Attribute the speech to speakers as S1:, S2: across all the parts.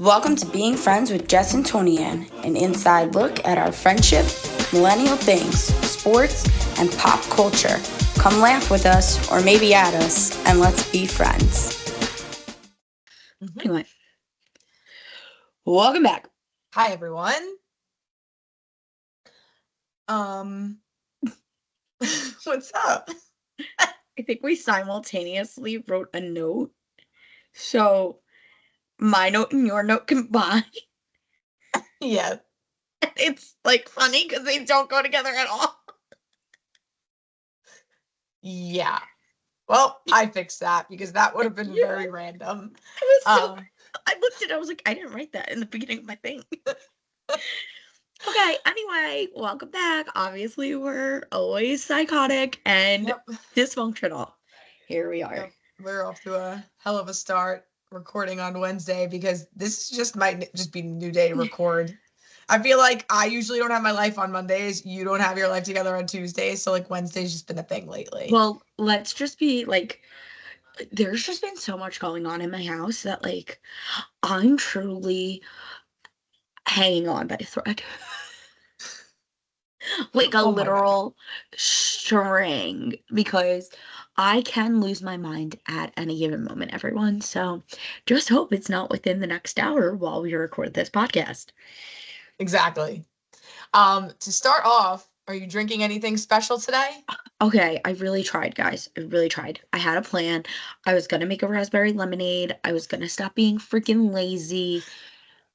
S1: Welcome to Being Friends with Jess and Tony-Ann, an inside look at our friendship, millennial things, sports, and pop culture. Come laugh with us, or maybe at us, and let's be friends. Anyway, welcome back.
S2: Hi, everyone. What's up?
S1: I think we simultaneously wrote a note, so my note and your note combined.
S2: Yeah.
S1: It's like funny because they don't go together at all.
S2: Yeah. Well, I fixed that because that would have been very random.
S1: I looked at it, I was like, I didn't write that in the beginning of my thing. Okay, anyway, welcome back. Obviously, we're always psychotic and dysfunctional. Here we are.
S2: Yep. We're off to a hell of a start recording on Wednesday because this might just be a new day to record. I feel like I usually don't have my life on Mondays. You don't have your life together on Tuesdays. So like Wednesday's just been a thing lately.
S1: Well, let's just be like, there's just been so much going on in my house that like I'm truly hanging on by a thread. Like a literal string, because I can lose my mind at any given moment, everyone. So just hope it's not within the next hour while we record this podcast.
S2: Exactly. To start off, are you drinking anything special today?
S1: Okay, I really tried, guys. I really tried. I had a plan. I was gonna make a raspberry lemonade. I was gonna stop being freaking lazy.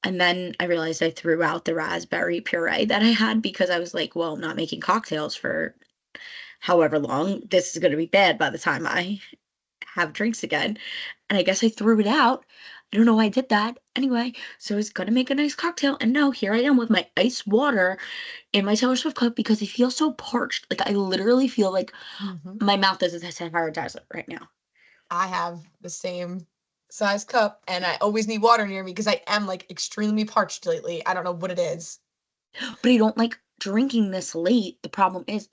S1: And then I realized I threw out the raspberry puree that I had because I was like, well, I'm not making cocktails for however long. This is going to be bad by the time I have drinks again. And I guess I threw it out. I don't know why I did that. Anyway, so I was going to make a nice cocktail. And now here I am with my ice water in my Taylor Swift cup because I feel so parched. Like I literally feel like my mouth is a sanitizer right now.
S2: I have the same size cup and I always need water near me because I am like extremely parched lately. I don't know what it is.
S1: But I don't like drinking this late. The problem is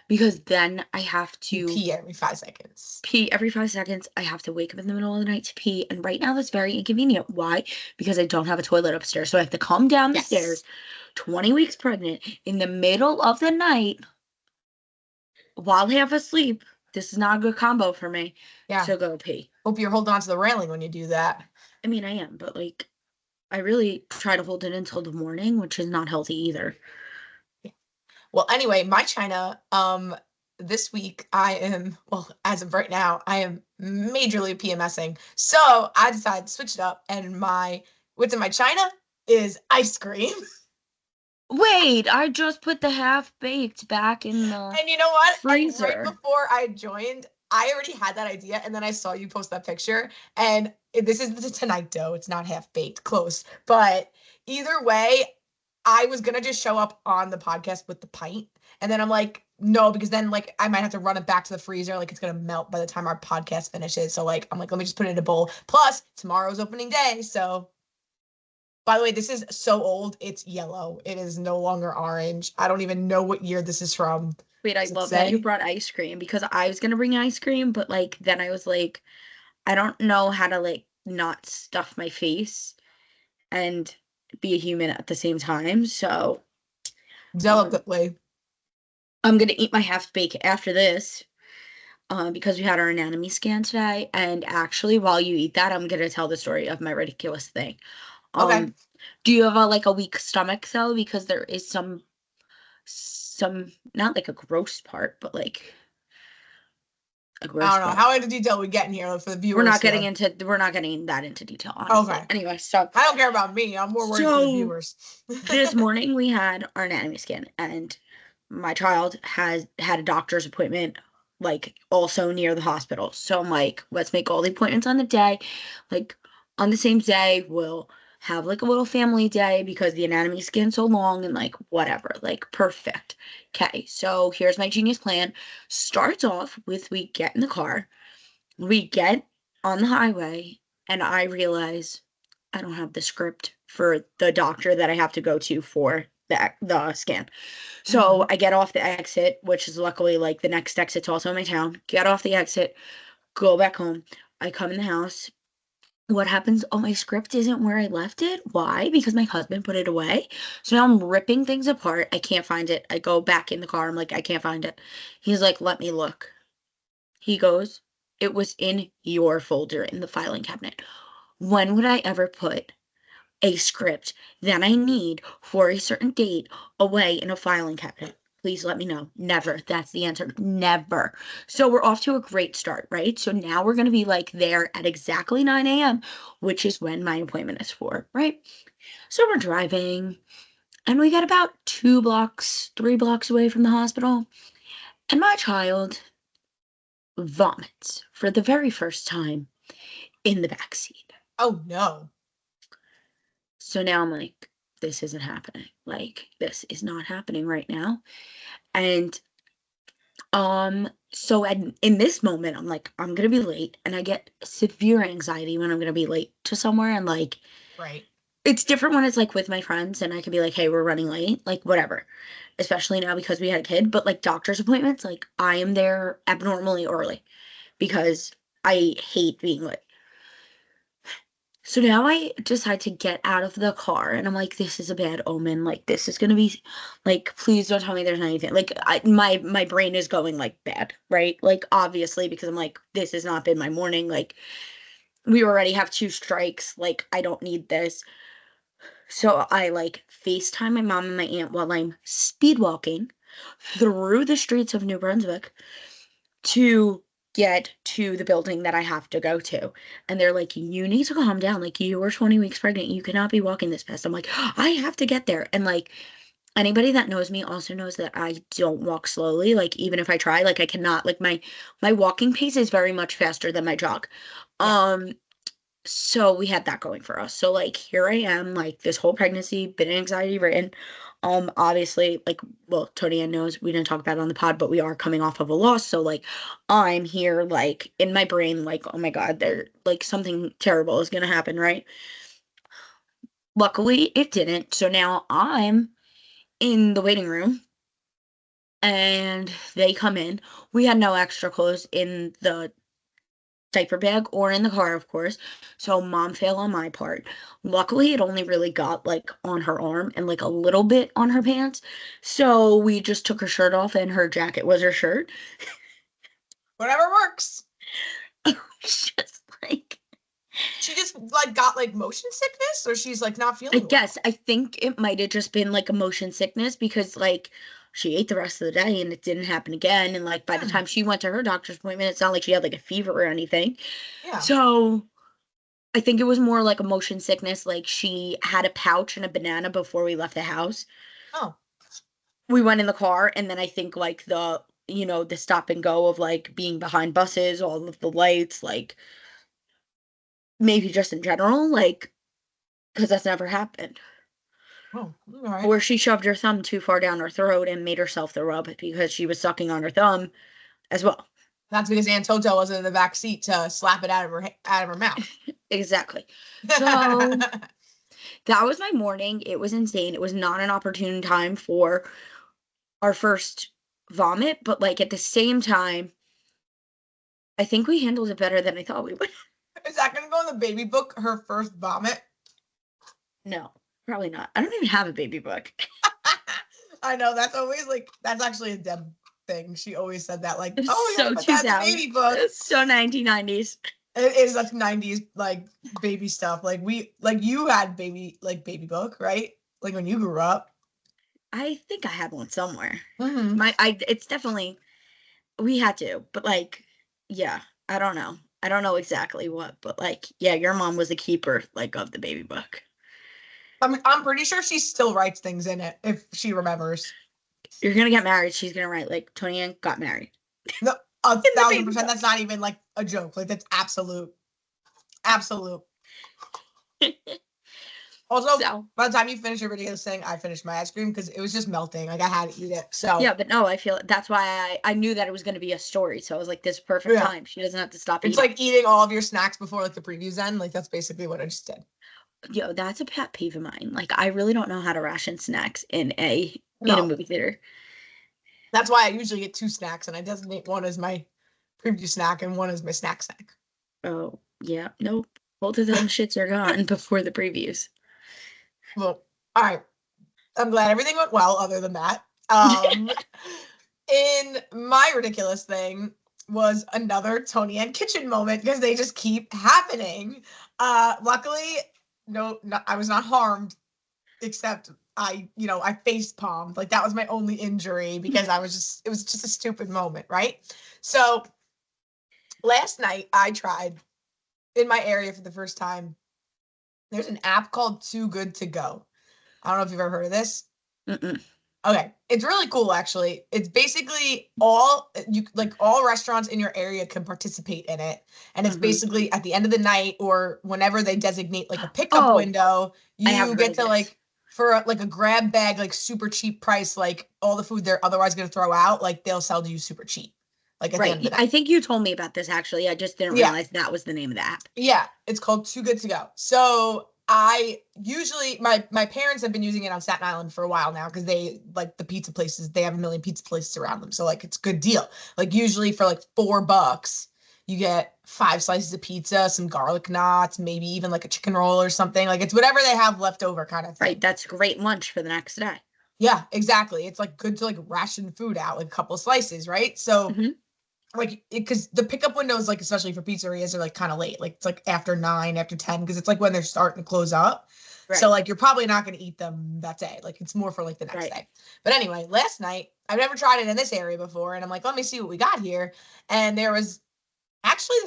S1: because then I have to
S2: pee every 5 seconds.
S1: Pee every 5 seconds. I have to wake up in the middle of the night to pee. And right now that's very inconvenient. Why? Because I don't have a toilet upstairs. So I have to come down the stairs, 20 weeks pregnant, in the middle of the night while half asleep. This is not a good combo for me.
S2: Yeah.
S1: So go pee.
S2: Hope you're holding on to the railing when you do that.
S1: I mean, I am, but like, I really try to hold it until the morning, which is not healthy either.
S2: Yeah. Well, anyway, my China, this week I am, well, as of right now, I am majorly PMSing. So I decided to switch it up and what's in my China is ice cream.
S1: Wait, I just put the half-baked back in the
S2: and you know what?
S1: freezer.
S2: And right before I joined, I already had that idea, and then I saw you post that picture, and this is the tonight dough. It's not half-baked, close. But either way, I was going to just show up on the podcast with the pint, and then I'm like, no, because then, like, I might have to run it back to the freezer. Like, it's going to melt by the time our podcast finishes. So, like, I'm like, let me just put it in a bowl. Plus, tomorrow's opening day, so... By the way, this is so old, it's yellow. It is no longer orange. I don't even know what year this is from.
S1: Wait, I love that you brought ice cream because I was going to bring ice cream, but like then I was like, I don't know how to like not stuff my face and be a human at the same time. So
S2: delicately.
S1: I'm going to eat my half bake after this because we had our anatomy scan today. And actually, while you eat that, I'm going to tell the story of my ridiculous thing.
S2: Okay.
S1: Do you have a weak stomach though? Because there is some not like a gross part, but like
S2: I don't know how into detail we get in here for the viewers.
S1: We're not getting that into detail, honestly.
S2: Okay.
S1: Anyway, so
S2: I don't care about me. I'm more worried for the viewers.
S1: This morning we had our anatomy scan, and my child has had a doctor's appointment, like also near the hospital. So I'm like, let's make all the appointments on the day, like on the same day. We'll have like a little family day because the anatomy scan's so long and like whatever, like perfect. Okay, so here's my genius plan. Starts off with we get in the car, we get on the highway, and I realize I don't have the script for the doctor that I have to go to for the scan. So I get off the exit, which is luckily like the next exit's also in my town. Get off the exit, go back home. I come in the house, what happens? Oh, my script isn't where I left it. Why? Because my husband put it away. So now I'm ripping things apart. I can't find it. I go back in the car. I'm like, I can't find it. He's like, let me look. He goes, it was in your folder in the filing cabinet. When would I ever put a script that I need for a certain date away in a filing cabinet? Please let me know. Never. That's the answer. Never. So we're off to a great start, right? So now we're going to be like there at exactly 9 a.m., which is when my appointment is for, right? So we're driving and we get about 2 blocks, 3 blocks away from the hospital. And my child vomits for the very first time in the back seat.
S2: Oh no.
S1: So now I'm like, this isn't happening. Like, this is not happening right now. And so in this moment, I'm like, I'm gonna be late, and I get severe anxiety when I'm gonna be late to somewhere, and like,
S2: Right.
S1: it's different when it's like with my friends, and I can be like, hey, we're running late, like whatever. Especially now because we had a kid, but like doctor's appointments, like I am there abnormally early because I hate being late. So now I decide to get out of the car and I'm like, this is a bad omen. Like this is gonna be like, please don't tell me there's anything. Like my brain is going like bad, right? Like obviously because I'm like, this has not been my morning. Like we already have 2 strikes. Like I don't need this. So I like FaceTime my mom and my aunt while I'm speed walking through the streets of New Brunswick to get to the building that I have to go to. And they're like, you need to calm down. Like, you are 20 weeks pregnant. You cannot be walking this fast. I'm like, I have to get there. And like, anybody that knows me also knows that I don't walk slowly. Like, even if I try, like, I cannot. Like, my walking pace is very much faster than my jog.
S2: Yeah.
S1: Um, so we had that going for us. So like here I am, like this whole pregnancy, been anxiety ridden. Obviously, like, well, Tony Ann knows we didn't talk about it on the pod, but we are coming off of a loss. So like I'm here like in my brain, like, oh my God, there like something terrible is gonna happen, right? Luckily it didn't. So now I'm in the waiting room and they come in. We had no extra clothes in the diaper bag or in the car, of course. So mom failed on my part. Luckily, it only really got like on her arm and like a little bit on her pants. So we just took her shirt off and her jacket was her shirt.
S2: Whatever works.
S1: Just like,
S2: She just like got like motion sickness, or she's like not
S1: I
S2: feeling
S1: guess,
S2: well.
S1: I think it might have just been like a motion sickness because like she ate the rest of the day and it didn't happen again. And like by the
S2: Hmm.
S1: time she went to her doctor's appointment, it's not like she had like a fever or anything.
S2: Yeah.
S1: So I think it was more like a motion sickness. Like she had a pouch and a banana before we left the house.
S2: Oh.
S1: We went in the car, and then I think like the stop and go of like being behind buses, all of the lights, like maybe just in general, like because that's never happened.
S2: Oh. All right.
S1: Or she shoved her thumb too far down her throat and made herself throw up because she was sucking on her thumb as well.
S2: That's because Aunt Toto wasn't in the back seat to slap it out of her mouth.
S1: Exactly. So that was my morning. It was insane. It was not an opportune time for our first vomit, but like at the same time, I think we handled it better than I thought we would.
S2: Is that gonna go in the baby book? Her first vomit.
S1: No, probably not. I don't even have a baby book.
S2: I know that's always like that's actually a Deb thing. She always said that like,
S1: It was
S2: oh, we gotta
S1: so
S2: put that in the
S1: 2000.
S2: baby book.
S1: It's so 1990s.
S2: It is like 90s like baby stuff. Like we like you had baby book, right? Like when you grew up.
S1: I think I had one somewhere.
S2: Mm-hmm.
S1: It's definitely, we had to, but like, yeah, I don't know. I don't know exactly what, but like, yeah, your mom was a keeper, like, of the baby book.
S2: I'm pretty sure she still writes things in it if she remembers.
S1: You're gonna get married. She's gonna write, like, Tony Ann got married
S2: No, a
S1: in the
S2: thousand
S1: baby
S2: percent.
S1: book.
S2: That's not even like a joke. Like that's absolute, absolute. Also,
S1: So,
S2: by the time you finish your video saying I finished my ice cream because it was just melting. Like I had to eat it. So
S1: yeah, but no, I feel that's why I knew that it was gonna be a story. So I was like, this is perfect
S2: yeah,
S1: time. She doesn't have to stop
S2: it's
S1: eating.
S2: like eating all of your snacks before like the previews end. Like that's basically what I just did.
S1: Yo, that's a pet peeve of mine. Like, I really don't know how to ration snacks in a
S2: No,
S1: movie theater.
S2: that's why I usually get 2 snacks and I designate one as my preview snack and one as my snack snack.
S1: Oh, yeah, nope. Both of those shits are gone before the previews.
S2: Well, all right. I'm glad everything went well other than that. In my ridiculous thing was another Tony and kitchen moment because they just keep happening. Luckily, no, I was not harmed except I face palmed. Like that was my only injury because it was just a stupid moment, right? So last night I tried in my area for the first time. There's an app called Too Good to Go. I don't know if you've ever heard of this.
S1: Mm-mm.
S2: Okay, it's really cool actually. It's basically all restaurants in your area can participate in it, and it's
S1: Mm-hmm.
S2: basically at the end of the night or whenever they designate like a pickup
S1: Oh,
S2: window,
S1: I have
S2: you
S1: heard
S2: get
S1: of
S2: to
S1: this.
S2: like for like a grab bag like super cheap price, like all the food they're otherwise going to throw out, like they'll sell to you super cheap, like at the end of the
S1: Right.
S2: night.
S1: I think you told me about this actually. I just didn't
S2: Yeah,
S1: realize that was the name of the app.
S2: yeah, it's called Too Good to Go. So I usually my parents have been using it on Staten Island for a while now because they like the pizza places. They have a million pizza places around them, so like it's a good deal. Like usually for like $4, you get 5 slices of pizza, some garlic knots, maybe even like a chicken roll or something. Like it's whatever they have left over kind of
S1: Right.
S2: thing.
S1: That's great lunch for the next day.
S2: Yeah, exactly. It's like good to like ration food out, like a couple slices, right? So
S1: Mm-hmm.
S2: like because the pickup windows like especially for pizzerias are like kind of late, like it's like after 9 after 10 because it's like when they're starting to close up, so
S1: Right.
S2: like you're probably not going to eat them that day, like it's more for like the next
S1: Right.
S2: day. But anyway, last night I've never tried it in this area before and I'm like let me see what we got here, and there's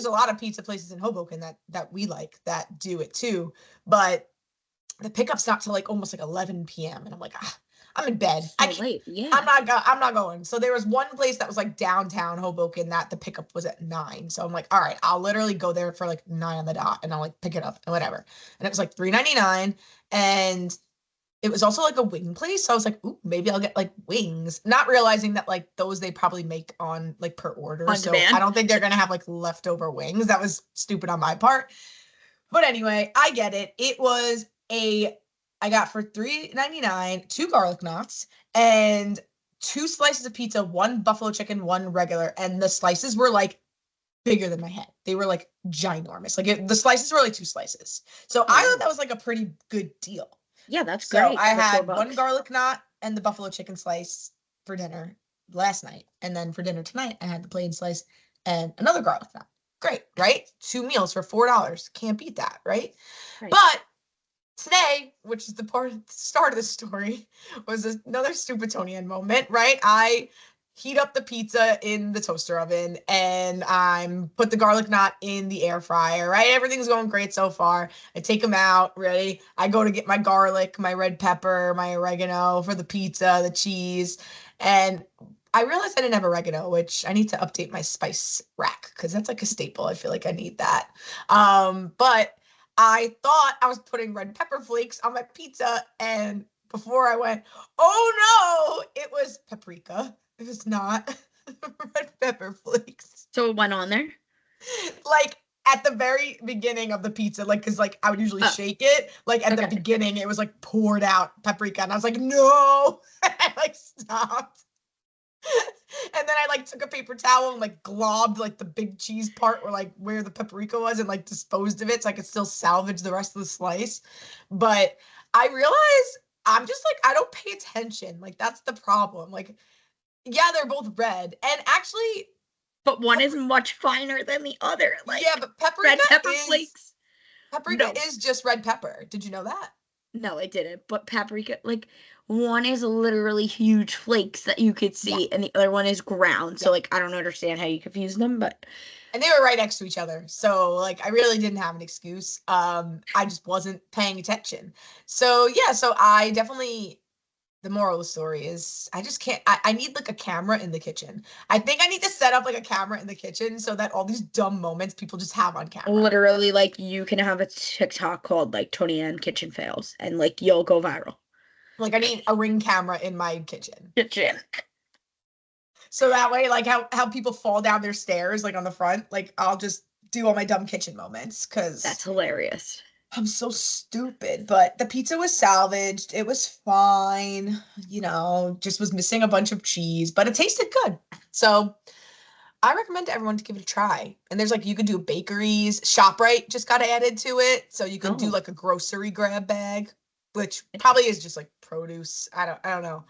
S2: a lot of pizza places in Hoboken that we like that do it too, but the pickup's not till like almost like 11 p.m. and I'm like I'm in bed. I
S1: So
S2: can't.
S1: late. Yeah.
S2: I'm not going. So there was one place that was like downtown Hoboken that the pickup was at 9. So I'm like, all right, I'll literally go there for like 9 on the dot and I'll like pick it up and whatever. And it was like $3.99, and it was also like a wing place. So I was like, ooh, maybe I'll get like wings, not realizing that like those they probably make on like per order.
S1: On
S2: So I
S1: demand.
S2: don't think they're gonna have like leftover wings. That was stupid on my part. But anyway, I get it. I got for $3.99 two garlic knots and 2 slices of pizza, one buffalo chicken, one regular, and the slices were like bigger than my head. They were like ginormous. The slices were like 2 slices. So
S1: Oh
S2: I thought
S1: wow.
S2: that was like a pretty good deal.
S1: Yeah, that's
S2: So
S1: great
S2: I
S1: for four
S2: had one
S1: bucks.
S2: garlic knot and the buffalo chicken slice for dinner last night. And then for dinner tonight, I had the plain slice and another garlic knot. Great, right? 2 meals for $4. Can't beat that, right?
S1: Right.
S2: But today, which is the start of the story, was another stupid Tony moment, right? I heat up the pizza in the toaster oven and I'm put the garlic knot in the air fryer, right? Everything's going great so far. I take them out, ready. I go to get my garlic, my red pepper, my oregano for the pizza, the cheese, and I realized I didn't have oregano, which I need to update my spice rack because that's like a staple. I feel like I need that. But I thought I was putting red pepper flakes on my pizza, and before I went, oh no, it was paprika. It was not red pepper flakes.
S1: So it went on there.
S2: Like at the very beginning of the pizza, like because like I would usually
S1: Oh,
S2: shake it. Like at the
S1: okay.
S2: beginning, it was like poured out paprika, and I was like, no, I like stopped. And then I like took a paper towel and like globbed like the big cheese part where the paprika was and like disposed of it so I could still salvage the rest of the slice. But I realized I'm just like I don't pay attention. Like that's the problem. Like yeah, they're both red. And actually
S1: But one is
S2: pepper
S1: much finer than the other.
S2: yeah,
S1: Like
S2: but paprika
S1: red pepper
S2: is
S1: flakes.
S2: paprika
S1: No,
S2: is just red pepper. Did you know that?
S1: no, I didn't. But paprika, like one is literally huge flakes that you could
S2: Yeah.
S1: see, and the other one is ground.
S2: Yeah.
S1: So like I don't understand how you confuse them, but
S2: And they were right next to each other. So like I really didn't have an excuse. I just wasn't paying attention. So yeah, so I definitely the moral of the story is I just can't I need like a camera in the kitchen. I think I need to set up like a camera in the kitchen so that all these dumb moments people just have on camera.
S1: literally like you can have a TikTok called like Tony Ann Kitchen Fails, and like you'll go viral.
S2: Like I need a ring camera in my kitchen.
S1: Kitchen.
S2: So that way like how people fall down their stairs like on the front, like I'll just do all my dumb kitchen moments
S1: That's
S2: cuz
S1: hilarious.
S2: I'm so stupid, but the pizza was salvaged. It was fine, just was missing a bunch of cheese, but it tasted good. So I recommend everyone to give it a try. And there's like you could do bakeries. ShopRite just got added to it, so you could do
S1: Oh.
S2: like a grocery grab bag, which probably is just like produce. I don't know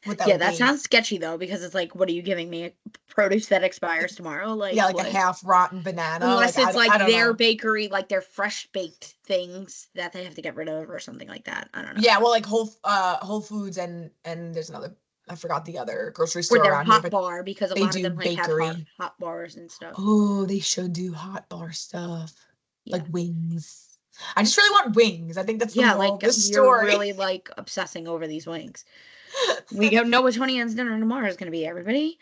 S2: what that
S1: Yeah,
S2: would
S1: that
S2: be.
S1: sounds sketchy though, because it's like, what are you giving me? Produce that expires tomorrow?
S2: Yeah,
S1: Like
S2: like a
S1: what?
S2: half rotten banana. Like
S1: Unless
S2: I
S1: it's
S2: don't,
S1: like
S2: I don't
S1: their
S2: know.
S1: bakery, like their fresh baked things that they have to get rid of or something like that. I don't know.
S2: Yeah, well, like Whole Foods and there's another, I forgot the other grocery
S1: Or
S2: store
S1: their
S2: around here,
S1: hot
S2: but
S1: bar, because a
S2: they
S1: lot of
S2: do
S1: them like have
S2: bakery.
S1: hot bars and stuff.
S2: Oh, they should do hot bar stuff, like
S1: Yeah.
S2: wings. I just really want wings. I think that's the
S1: Yeah,
S2: moral of
S1: like
S2: this
S1: you're
S2: story.
S1: really like obsessing over these wings. We don't know what Tony Ann's dinner tomorrow is gonna be, everybody.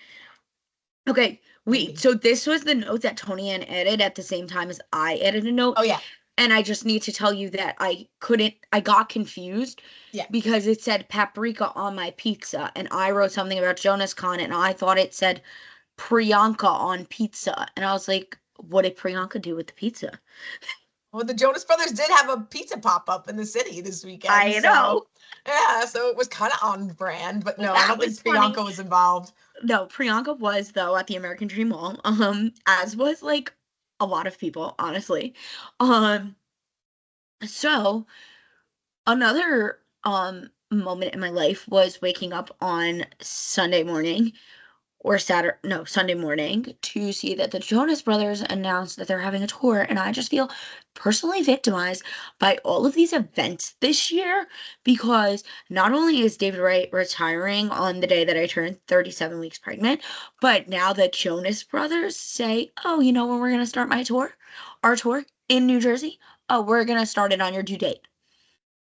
S1: Okay,
S2: Maybe.
S1: so this was the note that Tony Ann added at the same time as I added a note.
S2: Oh yeah,
S1: And I just need to tell you that I got confused
S2: yeah.
S1: because it said paprika on my pizza. And I wrote something about JonasCon and I thought it said Priyanka on pizza. And I was like, what did Priyanka do with the pizza?
S2: Well, the Jonas Brothers did have a pizza pop up in the city this weekend,
S1: I
S2: so
S1: know.
S2: yeah, so it was kind of on brand. But no, I
S1: That
S2: don't
S1: was
S2: think
S1: funny.
S2: Priyanka was involved.
S1: No, Priyanka was though at the American Dream Mall. As was like a lot of people, honestly. Um, so another moment in my life was waking up on Sunday morning or Saturday, no, Sunday morning to see that the Jonas Brothers announced that they're having a tour. And I just feel personally victimized by all of these events this year because not only is David Wright retiring on the day that I turned 37 weeks pregnant, but now the Jonas Brothers say, oh, you know when we're going to start our tour in New Jersey? Oh, we're going to start it on your due date.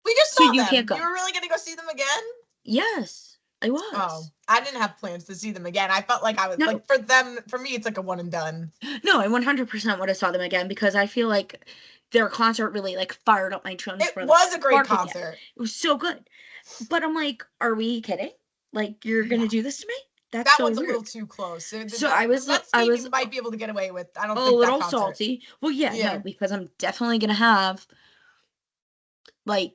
S2: We just
S1: So
S2: saw
S1: you can't
S2: them. You
S1: go.
S2: were really gonna go see them again?
S1: Yes, I
S2: Oh,
S1: was.
S2: I didn't have plans to see them again. I felt like I was
S1: No,
S2: like for them, for me, it's like a one and done.
S1: no, I 100% would have saw them again because I feel like their concert really like fired up my Jonas
S2: It
S1: Brothers
S2: was a great
S1: spark again.
S2: concert.
S1: It was so good. But I'm like, are we kidding? Like you're
S2: No,
S1: gonna do this to me? That's
S2: that
S1: so
S2: one's a little
S1: rude.
S2: too close.
S1: So
S2: The Mets
S1: I
S2: game
S1: was
S2: you might be able to get away with. I don't
S1: a
S2: think that
S1: little
S2: concert.
S1: salty. Well, yeah, no,
S2: Yeah,
S1: because I'm definitely gonna have like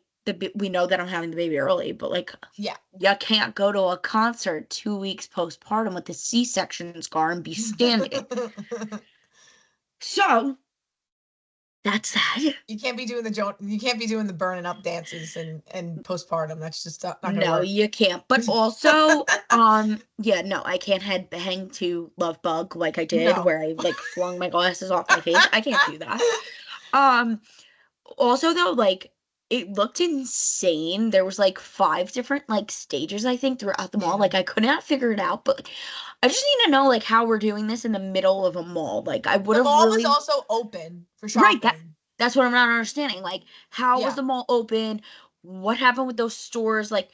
S1: we know that I'm having the baby early, but like
S2: yeah.
S1: you can't go to a concert 2 weeks postpartum with a C-section scar and be standing. So that's that.
S2: You can't be doing you can't be doing the burning up dances and postpartum. That's just not gonna
S1: No,
S2: work.
S1: you can't. But also, yeah, no, I can't headbang to Love Bug like I did,
S2: No.
S1: where I like flung my glasses off my face. I can't do that. Um, Also though, like it looked insane. There was like five different like stages, I think, throughout the mall.
S2: Yeah.
S1: Like I could not figure it out, but I just need to know like how we're doing this in the middle of a mall. Like I would
S2: The
S1: have
S2: mall was
S1: really
S2: also open for
S1: right,
S2: shopping.
S1: that's what I'm not understanding. Like how was
S2: Yeah.
S1: the mall open? What happened with those stores? Like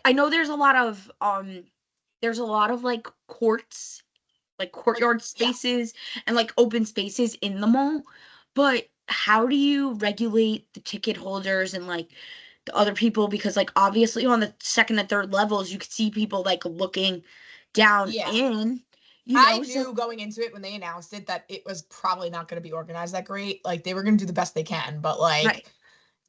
S1: I know there's a lot of like courts, like
S2: Like,
S1: courtyard
S2: yeah.
S1: spaces and like open spaces in the mall, but how do you regulate the ticket holders and like the other people, because like obviously on the second and third levels you could see people like looking down
S2: Yeah.
S1: in,
S2: I
S1: so
S2: knew going into it when they announced it that it was probably not going to be organized that great. Like they were going to do the best they can, but
S1: right,
S2: like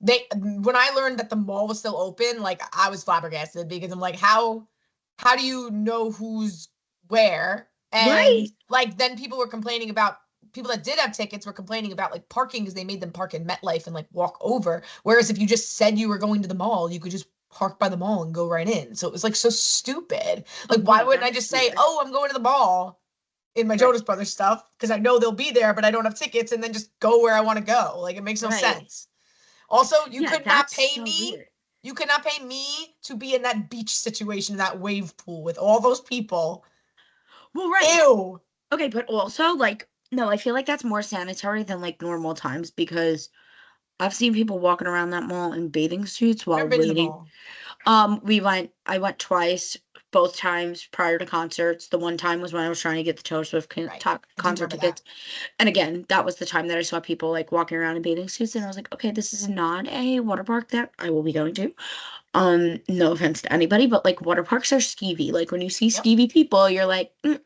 S2: they when I learned that the mall was still open, like I was flabbergasted because I'm like, how do you know who's where? And
S1: right,
S2: like then people that did have tickets were complaining about like parking because they made them park in MetLife and like walk over. Whereas if you just said you were going to the mall, you could just park by the mall and go right in. So it was like so stupid. Like why
S1: yeah,
S2: wouldn't I
S1: that's
S2: just say,
S1: weird,
S2: "Oh, I'm going to the mall," in my
S1: right,
S2: Jonas Brothers stuff because I know they'll be there, but I don't have tickets, and then just go where I want to go. Like it makes no
S1: right,
S2: sense. Also,
S1: yeah, that's so weird.
S2: you could not pay me to be in that beach situation, that wave pool with all those people.
S1: Well, right,
S2: Ew.
S1: okay, but also like no, I feel like that's more sanitary than like normal times because I've seen people walking around that mall in bathing suits
S2: Never
S1: while
S2: been in the
S1: waiting.
S2: mall.
S1: I went twice, both times prior to concerts. The one time was when I was trying to get the Taylor Swift
S2: Right. I do
S1: concert
S2: remember that.
S1: tickets. And again, that was the time that I saw people like walking around in bathing suits, and I was like, okay, this is not a water park that I will be going to. No offense to anybody, but like water parks are skeevy. Like when you see
S2: Yep.
S1: skeevy people, you're like, mm.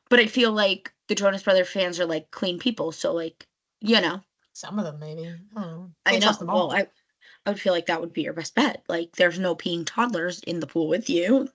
S1: But I feel like the Jonas Brothers fans are like clean people, so like, you know,
S2: Some of them maybe. I don't know.
S1: I
S2: Can't trust
S1: know.
S2: them
S1: Well,
S2: all.
S1: I would feel like that would be your best bet. Like, there's no peeing toddlers in the pool with you.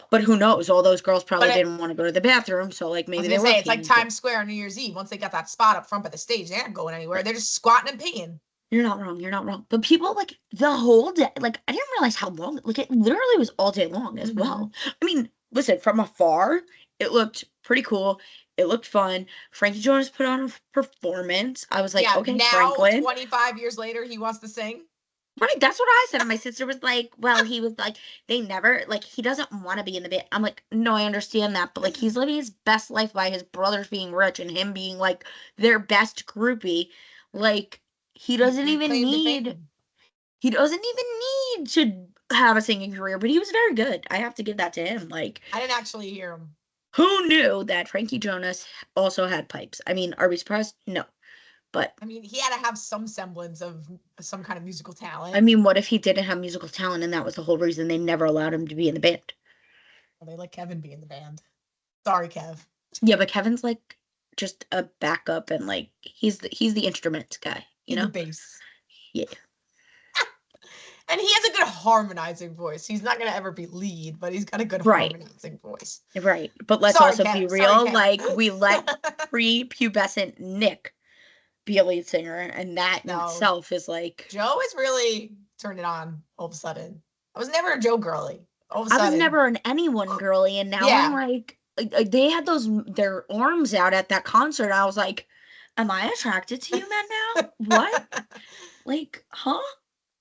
S1: But who knows? All those girls
S2: But
S1: probably didn't want to go to the bathroom, so like
S2: I was
S1: maybe
S2: gonna
S1: they were
S2: say it's like
S1: peeing too.
S2: Times Square on New Year's Eve. Once they got that spot up front by the stage, they aren't going anywhere. They're just squatting and peeing.
S1: You're not wrong. You're not wrong. But people like the whole day, like I didn't realize how long. Like it literally was all day long as
S2: Mm-hmm.
S1: well. I mean, listen, from afar, it looked pretty cool. It looked fun. Frankie Jonas put on a performance. I was like,
S2: Yeah,
S1: okay,
S2: now
S1: Franklin.
S2: 25 years later, he wants to sing.
S1: Right, that's what I said. And my sister was like, well, he was like, they never, like, he doesn't want to be in the band. I'm like, no, I understand that. But, like, he's living his best life by his brothers being rich and him being, like, their best groupie. Like, he doesn't
S2: He
S1: even
S2: claimed to
S1: need,
S2: fame.
S1: he doesn't even need to have a singing career. But he was very good. I have to give that to him. Like,
S2: I didn't actually hear him.
S1: who knew that Frankie Jonas also had pipes? I mean, are we surprised? No. But,
S2: I mean, he had to have some semblance of some kind of musical
S1: I
S2: talent.
S1: mean, what if he didn't have musical talent and that was the whole reason they never allowed him to be in the band?
S2: Well, they let Kevin be in the band. Sorry, Kev.
S1: Yeah, but Kevin's like just a backup and like he's the instruments guy, you
S2: He's the
S1: know?
S2: bass.
S1: Yeah.
S2: And he has a good harmonizing voice. He's not going to ever be lead, but he's got a good
S1: Right.
S2: harmonizing voice.
S1: Right. But let's
S2: Sorry,
S1: also be
S2: Kev. Sorry,
S1: real,
S2: Kev.
S1: like we let prepubescent Nick be a lead singer and that in
S2: No,
S1: itself is like
S2: Joe has really turned it on all of a sudden. I was never a Joe girly. All of a
S1: I was
S2: sudden.
S1: never an anyone girly and now I'm
S2: Yeah,
S1: like they had those their arms out at that concert. I was like, am I attracted to you men now? What? Like, huh?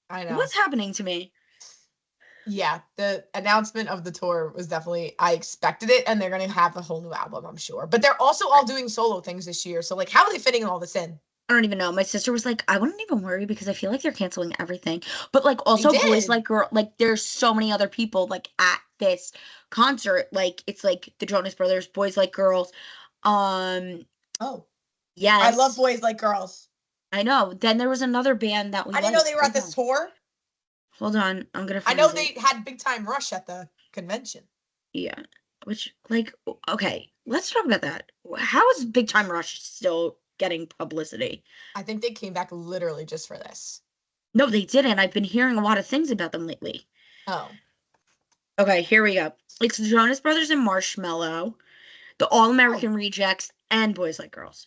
S2: I know.
S1: What's happening to me?
S2: Yeah, the announcement of the tour was definitely, I expected it, and they're going to have a whole new album, I'm sure. But they're also all doing solo things this year. So, like, how are they fitting all this in?
S1: I don't even know. My sister was like, I wouldn't even worry because I feel like they're canceling everything. But like
S2: They
S1: also boys
S2: did.
S1: like girl like there's so many other people like at this concert. Like it's like the Jonas Brothers, Boys Like Girls. Um
S2: Oh, I love
S1: yes.
S2: boys like girls.
S1: I know. Then there was another band that we
S2: I didn't know
S1: like.
S2: they were at
S1: Hold
S2: this
S1: on.
S2: tour.
S1: Hold on. I'm gonna
S2: I know
S1: find it.
S2: they had Big Time Rush at the convention.
S1: Yeah. Which like okay, let's talk about that. How is Big Time Rush still getting publicity?
S2: I think they came back literally just for this.
S1: No, they didn't. I've been hearing a lot of things about them lately.
S2: Oh,
S1: Okay, here we go. It's the Jonas Brothers and Marshmello, the All
S2: oh,
S1: American Rejects, and Boys Like Girls.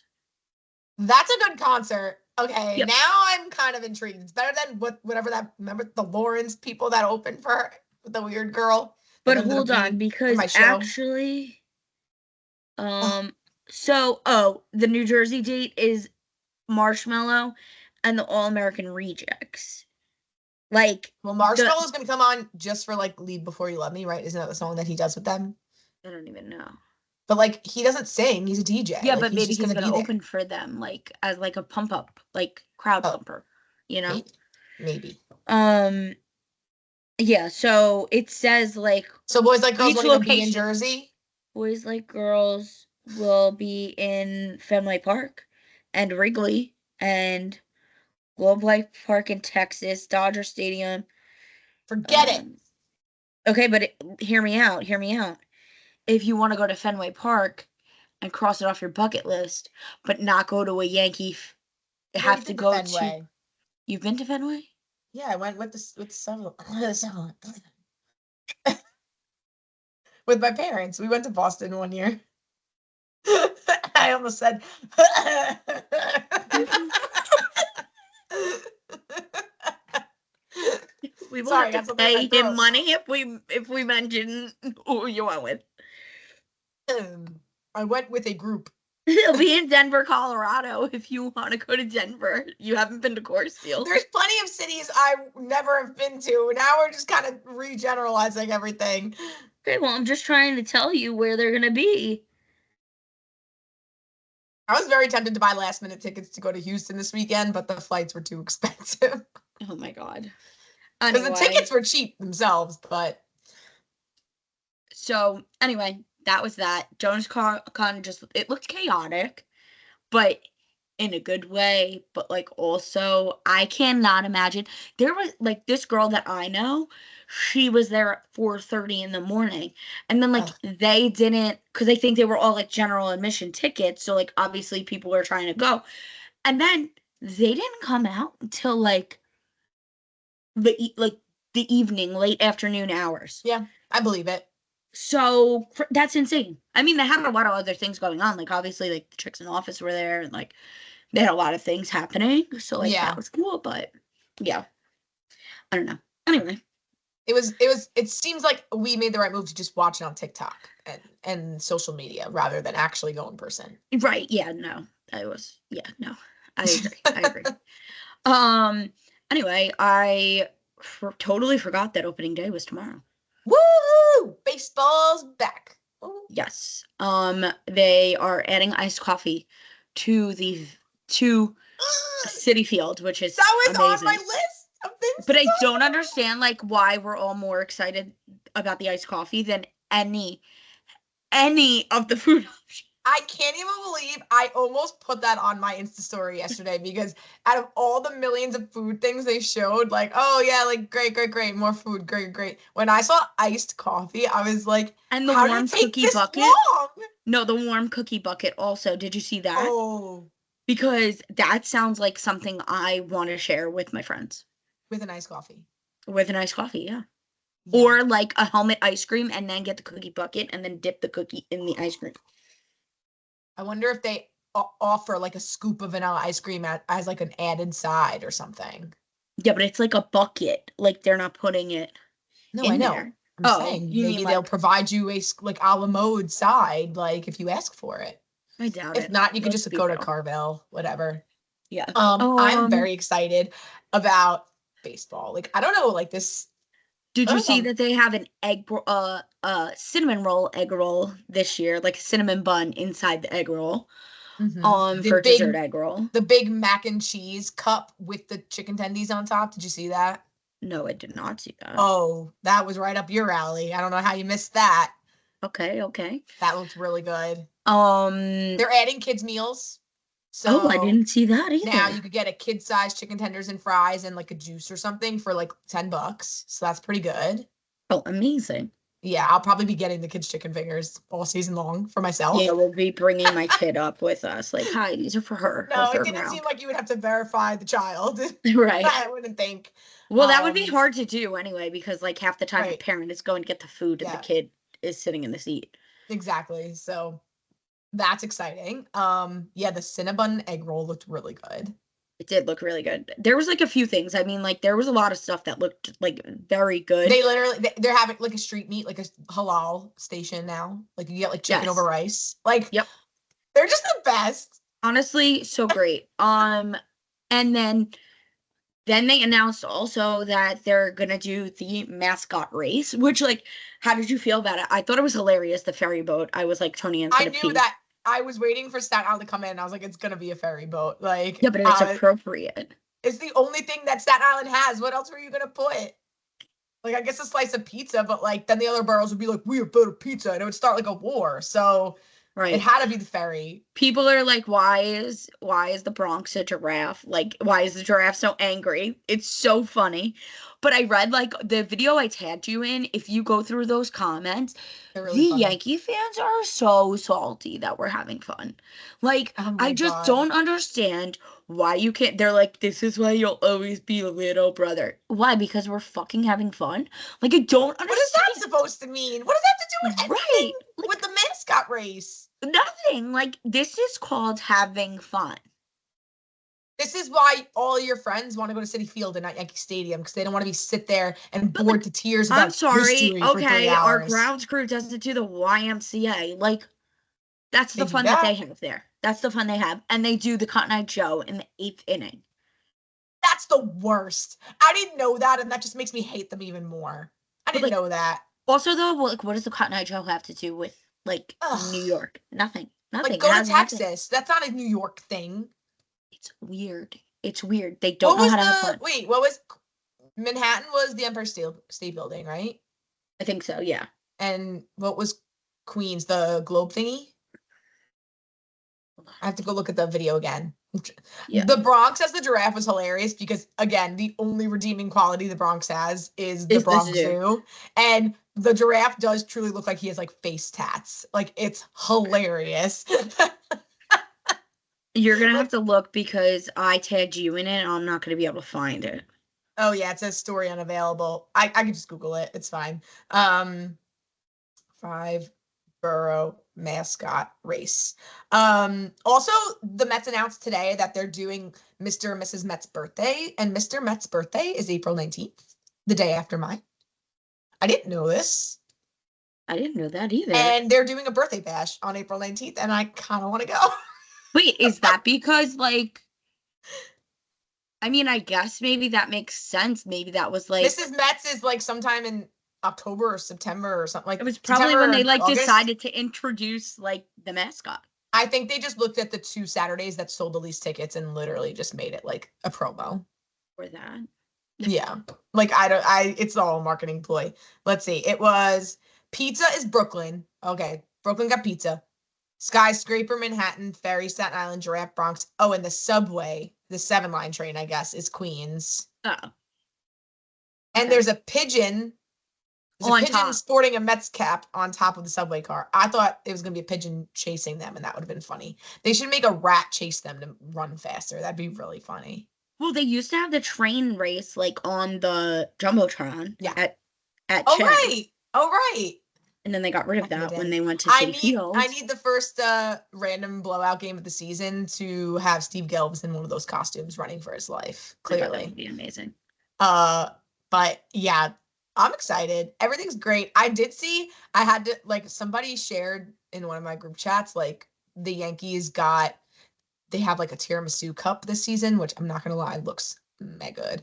S2: that's a good concert. Okay,
S1: Yep.
S2: now I'm kind of intrigued. It's better than whatever that. Remember the Lawrence people that opened for the weird girl that
S1: But
S2: ended up
S1: hold on,
S2: being in
S1: because
S2: my show.
S1: actually,
S2: Oh,
S1: the New Jersey date is Marshmello and the All American Rejects. Like
S2: well,
S1: the
S2: Marshmallow's gonna come on just for like "Leave Before You Love Me," right? Isn't that the song that he does with them?
S1: I don't even know.
S2: But like, he doesn't sing; he's a DJ.
S1: Yeah,
S2: Like,
S1: but
S2: he's
S1: maybe
S2: just
S1: he's
S2: gonna
S1: gonna
S2: be there.
S1: open for them, like as like a pump up, like crowd
S2: Oh,
S1: pumper, you know?
S2: maybe, maybe.
S1: Um, yeah, so it says like
S2: So boys like girls
S1: each
S2: won't even be in
S1: location.
S2: Jersey.
S1: Boys Like Girls will be in Fenway Park and Wrigley and Globe Life Park in Texas, Dodger Stadium.
S2: Forget it.
S1: Um, okay, but hear me out. Hear me out. If you want to go to Fenway Park and cross it off your bucket list, but not go to a
S2: I've already
S1: have to
S2: been to
S1: go to.
S2: Fenway.
S1: You've been to Fenway?
S2: Yeah, I went with several with my parents. We went to Boston one year. I almost said.
S1: We will
S2: Sorry,
S1: have
S2: I
S1: to
S2: got something in my
S1: pay him
S2: throat.
S1: money if we mention who you went with.
S2: I went with a group.
S1: He'll be in Denver, Colorado if you want to go to Denver. You haven't been to Coors Field.
S2: There's plenty of cities I never have been to. Now we're just kind of regeneralizing everything.
S1: Okay, well, I'm just trying to tell you where they're gonna be.
S2: I was very tempted to buy last minute tickets to go to Houston this weekend, but the flights were too expensive.
S1: Oh my God.
S2: Because the tickets
S1: Anyway,
S2: were cheap themselves, but
S1: that was that. JonasCon just it looked chaotic, but in a good way. But like also, I cannot imagine there was like this girl that I know. She was there at 4:30 in the morning, and then like
S2: ugh,
S1: they didn't because I think they were all like general admission tickets. So like obviously people were trying to go, and then they didn't come out until like the evening, late afternoon hours.
S2: yeah, I believe it.
S1: So that's insane. I mean, they had a lot of other things going on. Like obviously, like the chicks in the office were there, and like they had a lot of things happening. So like that
S2: Yeah.
S1: was cool. But yeah, I don't know. Anyway,
S2: It seems like we made the right move to just watch it on TikTok and social media rather than actually go in person.
S1: right? Yeah, no, that was yeah, no. I agree. I agree. Um. Anyway, I totally forgot that opening day was tomorrow.
S2: Woo! Baseball's back. Ooh.
S1: Yes. They are adding iced coffee to the to City Field, which is
S2: That was on my
S1: amazing.
S2: list of things
S1: But
S2: to
S1: I
S2: talk
S1: don't
S2: about.
S1: understand like why we're all more excited about the iced coffee than any of the food options.
S2: I can't even believe I almost put that on my Insta story yesterday because out of all the millions of food things they showed, like, oh yeah, like great, great, great, more food, great, great. When I saw iced coffee, I was like,
S1: And the
S2: how did it
S1: warm
S2: take
S1: cookie
S2: this
S1: bucket.
S2: long?
S1: No, the warm cookie bucket also. Did you see that?
S2: Oh,
S1: Because that sounds like something I want to share with my friends.
S2: with an iced coffee.
S1: With an iced coffee, yeah.
S2: Yeah.
S1: Or like a helmet ice cream and then get the cookie bucket and then dip the cookie in the ice cream.
S2: I wonder if they offer like a scoop of vanilla ice cream as like an added side or something.
S1: Yeah, but it's like a bucket. Like they're not putting it
S2: No, I
S1: in
S2: know.
S1: there.
S2: I'm
S1: Oh,
S2: saying
S1: you mean
S2: maybe they'll
S1: like
S2: provide you like a la mode side, like if you ask for it.
S1: I doubt
S2: If
S1: it.
S2: not, you could
S1: Let's
S2: just
S1: be
S2: go to
S1: real.
S2: Carvel, whatever.
S1: Yeah.
S2: I'm very excited about baseball. Like, I don't know, like this.
S1: Did you see
S2: Um,
S1: that they have an cinnamon roll egg roll this year, like a cinnamon bun inside the egg roll,
S2: the
S1: for dessert
S2: big,
S1: egg roll?
S2: the big mac and cheese cup with the chicken tendies on top. Did you see that?
S1: No, I did not see that.
S2: Oh, that was right up your alley. I don't know how you missed that.
S1: Okay, okay.
S2: That looked really good.
S1: Um,
S2: They're adding kids meals,
S1: oh, I
S2: so
S1: didn't see that
S2: now
S1: either.
S2: you could get a kid-sized chicken tenders and fries and like a juice or something for like $10. So that's pretty good.
S1: Oh, amazing.
S2: Yeah, I'll probably be getting the kids' chicken fingers all season long for
S1: Yeah,
S2: myself.
S1: we'll be bringing my kid up with us. Like, hi, these are for her
S2: No, it
S1: third
S2: didn't seem
S1: round.
S2: like you would have to verify the child.
S1: Right.
S2: I wouldn't think.
S1: Well, that would be
S2: Um,
S1: hard to do anyway, because like half the time the
S2: right.
S1: parent is going to get the food and the
S2: Yeah,
S1: kid is sitting in the seat.
S2: exactly. So that's exciting. Yeah, the Cinnabon egg roll looked really good.
S1: It did look really good. There was like a few things. I mean, like there was a lot of stuff that looked like very good.
S2: They literally they're having like a street meat, like a halal station now. Like you get like chicken over
S1: Yes.
S2: rice. Like
S1: Yep.
S2: they're just the best.
S1: Honestly, so great. And then they announced also that they're gonna do the mascot race, which like, how did you feel about it? I thought it was hilarious, the ferry boat. I was like, Tony Ann's
S2: I
S1: gonna
S2: knew
S1: pee.
S2: that I was waiting for Staten Island to come in. I was like, it's gonna be a ferry boat.
S1: Yeah, but it's appropriate.
S2: It's the only thing that Staten Island has. What else were you gonna put? Like, I guess a slice of pizza, but like then the other boroughs would be like, we have better pizza, and it would start like a war. So it
S1: Right.
S2: had to be the ferry.
S1: People are like, why is the Bronx a giraffe? Like, why is the giraffe so angry? It's so funny. But I read like the video I tagged you in, if you go through those comments,
S2: They're
S1: the
S2: really funny.
S1: Yankee fans are so salty that we're having fun. Like,
S2: Oh
S1: I
S2: my
S1: just
S2: god.
S1: don't understand why you can't. They're like, this is why you'll always be a little brother. Why? Because we're fucking having fun? Like, I don't
S2: What is that
S1: understand.
S2: supposed to mean? What does that have to do with
S1: Right.
S2: anything
S1: Like,
S2: with the mascot race?
S1: nothing. Like, this is called having fun.
S2: This is why all your friends want to go to City Field and not Yankee Stadium because they don't want to be sit there and
S1: But like,
S2: bored to tears
S1: I'm
S2: about
S1: sorry.
S2: history for three
S1: Okay, our
S2: hours.
S1: grounds crew doesn't do the YMCA. Like, that's
S2: They
S1: the
S2: do
S1: fun that they
S2: that.
S1: have there. That's the fun they have. And they do the Cotton Eye Joe in the eighth inning.
S2: That's the worst. I didn't know that, and that just makes me hate them even more. I
S1: But
S2: didn't
S1: like,
S2: know that.
S1: also though, like, what does the Cotton Eye Joe have to do with like New
S2: Ugh.
S1: York? Nothing.
S2: Like,
S1: Nothing. It
S2: go to
S1: has nothing.
S2: Texas. That's not a New York thing.
S1: It's weird. It's weird. They don't
S2: What
S1: know
S2: was
S1: how to have
S2: the
S1: fun.
S2: wait? What was Manhattan was the Empire State Building, right?
S1: I think so. Yeah.
S2: And what was Queens, the globe thingy? I have to go look at the video again.
S1: Yeah.
S2: The Bronx as the giraffe was hilarious because again, the only redeeming quality the Bronx has is the
S1: Is the
S2: Bronx
S1: zoo.
S2: Zoo. And the giraffe does truly look like he has like face tats. Like it's hilarious.
S1: You're gonna have
S2: Like,
S1: to look because I tagged you in it and I'm not gonna be able to find it.
S2: oh yeah, it says story unavailable. I can just Google it. It's fine. Um 5-borough mascot race. Also, the Mets announced today that they're doing Mr. and Mrs. Met's birthday, and Mr. Met's birthday is April 19th, the day after mine. I didn't know this.
S1: I didn't know that either.
S2: And they're doing a birthday bash on April 19th, and I kind of want to go.
S1: Wait, is that because, like, I mean, I guess maybe that makes sense. Maybe that was, like...
S2: Mrs. Met's is, like, sometime in October or September or something. Like,
S1: it was probably
S2: September
S1: when they, like,
S2: August.
S1: decided to introduce, like, the mascot.
S2: I think they just looked at the 2 Saturdays that sold the least tickets and literally just made it, like, a promo.
S1: For that.
S2: Yeah. Like, it's all a marketing ploy. Let's see. It was pizza is Brooklyn. Okay. Brooklyn got pizza. Skyscraper Manhattan, Ferry Staten Island, Giraffe Bronx. Oh, and the subway, the 7-line train, I guess, is Queens.
S1: Oh.
S2: And
S1: Okay.
S2: there's a pigeon. There's
S1: On
S2: a pigeon
S1: top.
S2: sporting a Mets cap on top of the subway car. I thought it was going to be a pigeon chasing them, and that would have been funny. They should make a rat chase them to run faster. That'd be really funny.
S1: Well, they used to have the train race, like, on the Jumbotron.
S2: Yeah.
S1: At
S2: Oh,
S1: Chess.
S2: right. Oh, right.
S1: And then they got rid of that when they went to City Field.
S2: I need the first random blowout game of the season to have Steve Gelbs in one of those costumes running for his life. Clearly.
S1: That would be amazing.
S2: But yeah, I'm excited. Everything's great. I did see, I had to, like, somebody shared in one of my group chats, like, the Yankees they have, like, a tiramisu cup this season, which I'm not going to lie, looks mega good.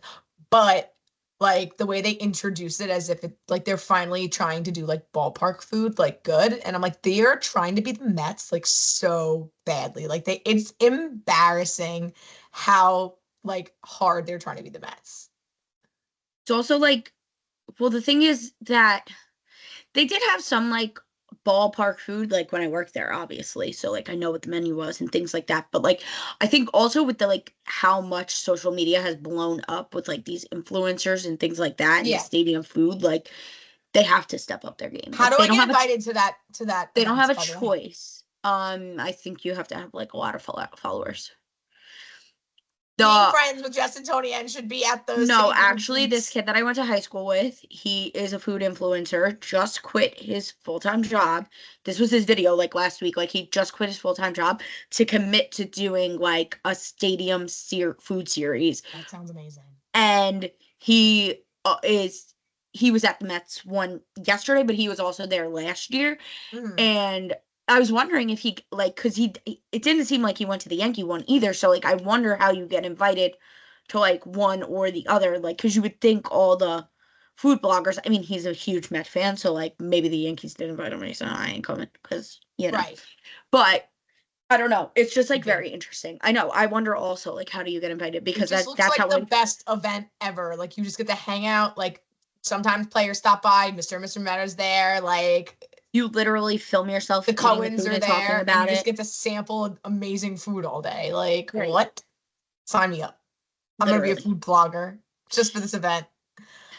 S2: But, like, the way they introduce it as if it, like, they're finally trying to do, like, ballpark food, like, good. And I'm like, they are trying to be the Mets, like, so badly. Like, it's embarrassing how, like, hard they're trying to be the Mets.
S1: It's also, like, well, the thing is that they did have some, like, ballpark food, like, when I worked there, obviously. So, like, I know what the menu was and things like that. But, like, I think also with the, like, how much social media has blown up with, like, these influencers and things like that, and the stadium food, like, they have to step up their game.
S2: How
S1: Like,
S2: do I get invited to that?
S1: They don't have a choice. I think you have to have, like, a lot of followers.
S2: Being friends with Jess and Tony and should be at those.
S1: No, actually, this kid that I went to high school with, he is a food influencer, just quit his full-time job. This was his video, like, last week. Like, he just quit his full-time job to commit to doing, like, a stadium food series.
S2: That sounds amazing.
S1: And he was at the Mets one yesterday, but he was also there last year. Mm-hmm. And I was wondering if he, like, because it didn't seem like he went to the Yankee one either. So, like, I wonder how you get invited to, like, one or the other. Like, because you would think all the food bloggers, I mean, he's a huge Met fan. So, like, maybe the Yankees did invite him and he said, I ain't coming because, you know. Right. But I don't know. It's just, like, very interesting. I know. I wonder also, like, how do you get invited? Because that's
S2: like
S1: how
S2: the best event ever. Like, you just get to hang out. Like, sometimes players stop by. Mr. and Mr. Metter's there. Like,
S1: you literally film yourself.
S2: The Coens are there, and you just get to sample amazing food all day. Like, right. What? Sign me up. I'm gonna be a food blogger just for this event.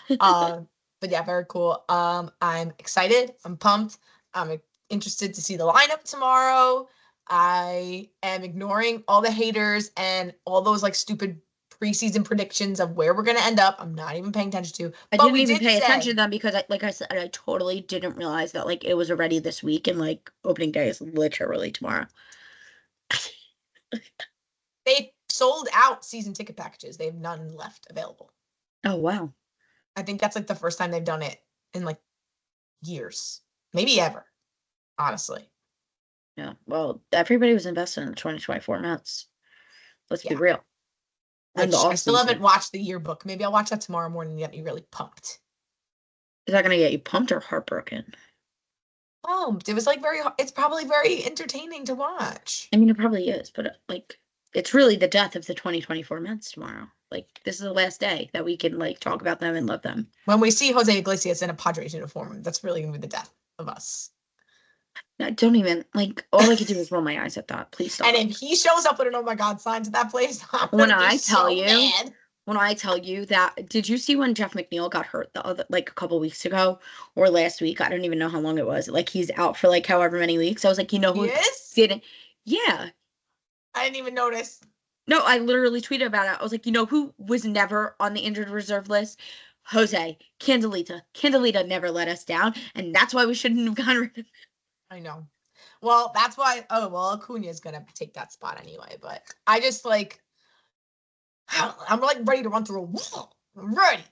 S2: But yeah, very cool. I'm excited. I'm pumped. I'm interested to see the lineup tomorrow. I am ignoring all the haters and all those, like, stupid preseason predictions of where we're going to end up. I'm not even paying attention to.
S1: I didn't even pay attention to them because, like I said, I totally didn't realize that, like, it was already this week and, like, opening day is literally tomorrow.
S2: They sold out season ticket packages. They have none left available.
S1: Oh, wow.
S2: I think that's, like, the first time they've done it in, like, years. Maybe ever. Honestly.
S1: Yeah. Well, everybody was invested in the 2024 Mets. Let's be real.
S2: I still haven't watched the yearbook. Maybe I'll watch that tomorrow morning and get me really pumped.
S1: Is that going to get you pumped or heartbroken?
S2: Pumped. It was, like, it's probably very entertaining to watch.
S1: I mean, it probably is, but, like, it's really the death of the 2024 Mets tomorrow. Like, this is the last day that we can, like, talk about them and love them.
S2: When we see Jose Iglesias in a Padres uniform, that's really going to be the death of us.
S1: No, don't even, like, all I could do is roll my eyes at that. Please stop.
S2: And if he shows up with an oh my God sign to that place,
S1: when I tell you that, did you see when Jeff McNeil got hurt a couple weeks ago or last week? I don't even know how long it was. Like, he's out for, like, however many weeks. I was like, you know who didn't? Yeah.
S2: I didn't even notice.
S1: No, I literally tweeted about it. I was like, you know who was never on the injured reserve list? Jose, Candelita never let us down, and that's why we shouldn't have gotten rid of him.
S2: I know. Well, that's why. Oh, well, Acuna is gonna take that spot anyway. But I just like, I'm like ready to run through a wall. I'm ready.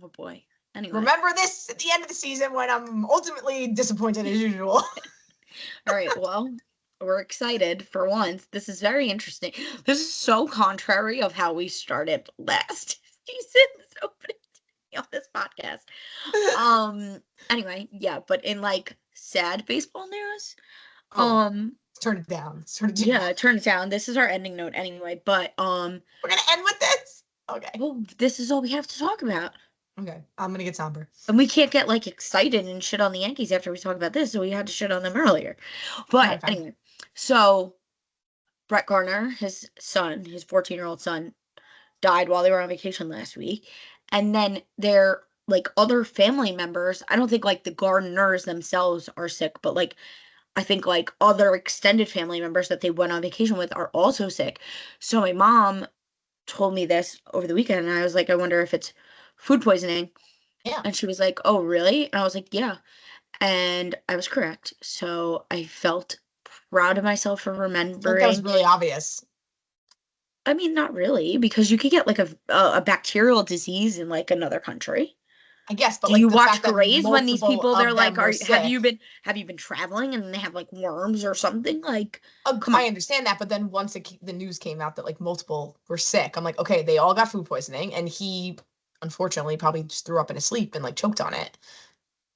S1: Oh boy. Anyway.
S2: Remember this at the end of the season when I'm ultimately disappointed as usual.
S1: All right. Well, we're excited for once. This is very interesting. This is so contrary of how we started last season's opening on this podcast. Anyway, yeah, but in like sad baseball news,
S2: turn it down.
S1: Yeah, turn it down. This is our ending note anyway, but
S2: we're gonna end with this. Okay.
S1: Well, this is all we have to talk about.
S2: Okay, I'm gonna get somber.
S1: And we can't get like excited and shit on the Yankees after we talk about this, so we had to shit on them earlier. But anyway, so Brett Gardner, his son, his 14-year-old son, died while they were on vacation last week. And then their like other family members, I don't think like the Gardners themselves are sick, but like I think like other extended family members that they went on vacation with are also sick. So my mom told me this over the weekend, and I was like, I wonder if it's food poisoning.
S2: Yeah.
S1: And she was like, oh, really? And I was like, yeah. And I was correct. So I felt proud of myself for remembering.
S2: I think that was really obvious.
S1: I mean, not really, because you could get like a bacterial disease in like another country.
S2: I guess, but
S1: do
S2: like
S1: you
S2: the
S1: watch
S2: fact that
S1: Grays when these people they're like, have you been traveling and they have like worms or something? Like,
S2: I understand that, but then once the news came out that like multiple were sick, I'm like, okay, they all got food poisoning, and he unfortunately probably just threw up in his sleep and like choked on it.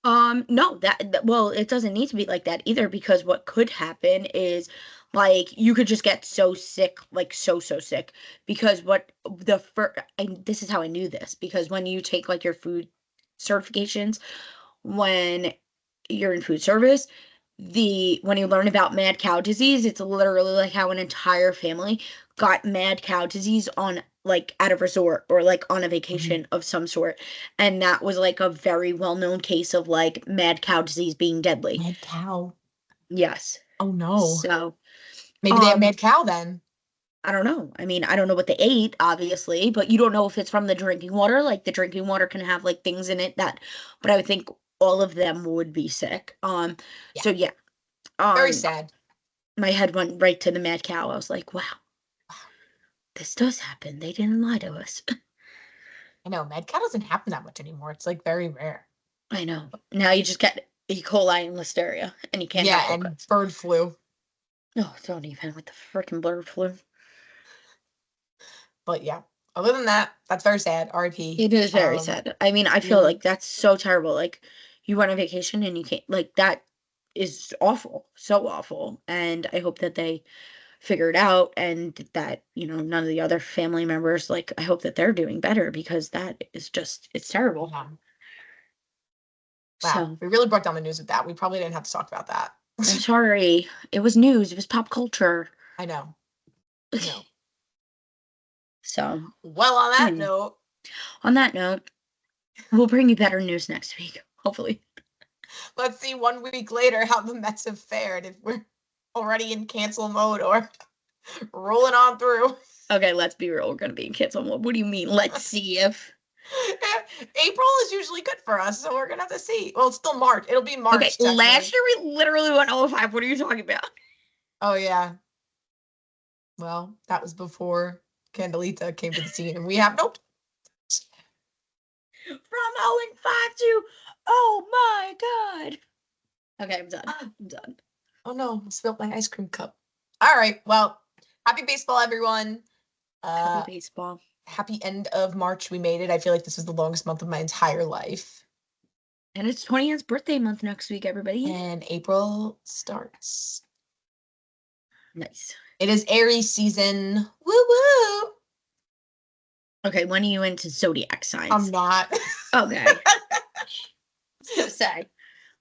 S1: No, well, it doesn't need to be like that either, because what could happen is like you could just get so sick, like so sick, because and this is how I knew this, because when you take like your food certifications, when you're in food service, when you learn about mad cow disease, it's literally like how an entire family got mad cow disease on like at a resort or like on a vacation of some sort. And that was like a very well-known case of like mad cow disease being deadly.
S2: Mad cow.
S1: Yes.
S2: Oh no.
S1: So
S2: maybe they have mad cow then.
S1: I don't know. I mean, I don't know what they ate, obviously, but you don't know if it's from the drinking water. Like the drinking water can have like things in it but I would think all of them would be sick. So yeah.
S2: Very sad.
S1: My head went right to the mad cow. I was like, wow, this does happen. They didn't lie to us.
S2: I know. Mad cow doesn't happen that much anymore. It's like very rare.
S1: I know. Now you just get E. coli and listeria, and you can't have
S2: and bird flu.
S1: Oh, don't even with the freaking bird flu.
S2: But yeah, other than that, that's very sad. R.I.P.
S1: It is very sad. I mean, I feel like that's so terrible. Like, you went on vacation and you can't, like, that is awful. So awful. And I hope that they figure it out, and that, none of the other family members, like, I hope that they're doing better, because that is just, it's terrible.
S2: Yeah. Wow. So, we really broke down the news with that. We probably didn't have to talk about that.
S1: I'm sorry. It was news. It was pop culture.
S2: I know.
S1: So,
S2: well, on that note,
S1: we'll bring you better news next week, hopefully.
S2: Let's see 1 week later how the Mets have fared, if we're already in cancel mode or rolling on through.
S1: Okay, let's be real. We're going to be in cancel mode. What do you mean? Let's see if.
S2: April is usually good for us, so we're going to have to see. Well, it's still March. It'll be March.
S1: Okay, last year we literally went 0-5. What are you talking about?
S2: Oh, yeah. Well, that was before Candelita came to the scene, and we have no.
S1: From 0-5 to, oh my God. Okay, I'm done. I'm done.
S2: Oh no, I spilled my ice cream cup. All right, well, happy baseball, everyone.
S1: Happy baseball.
S2: Happy end of March. We made it. I feel like this was the longest month of my entire life.
S1: And it's 20th birthday month next week, everybody.
S2: And April starts.
S1: Nice.
S2: It is Aries season. Woo woo.
S1: Okay, when are you into zodiac signs?
S2: I'm not.
S1: Okay. So say,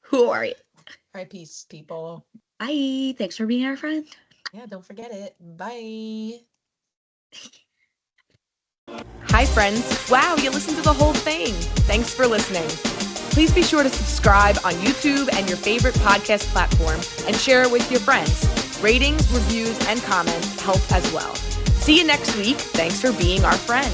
S1: who are you?
S2: All right, peace, people.
S1: Bye. Thanks for being our friend.
S2: Yeah, don't forget it. Bye.
S3: Hi, friends. Wow, you listened to the whole thing. Thanks for listening. Please be sure to subscribe on YouTube and your favorite podcast platform, and share it with your friends. Ratings, reviews, and comments help as well. See you next week. Thanks for being our friend.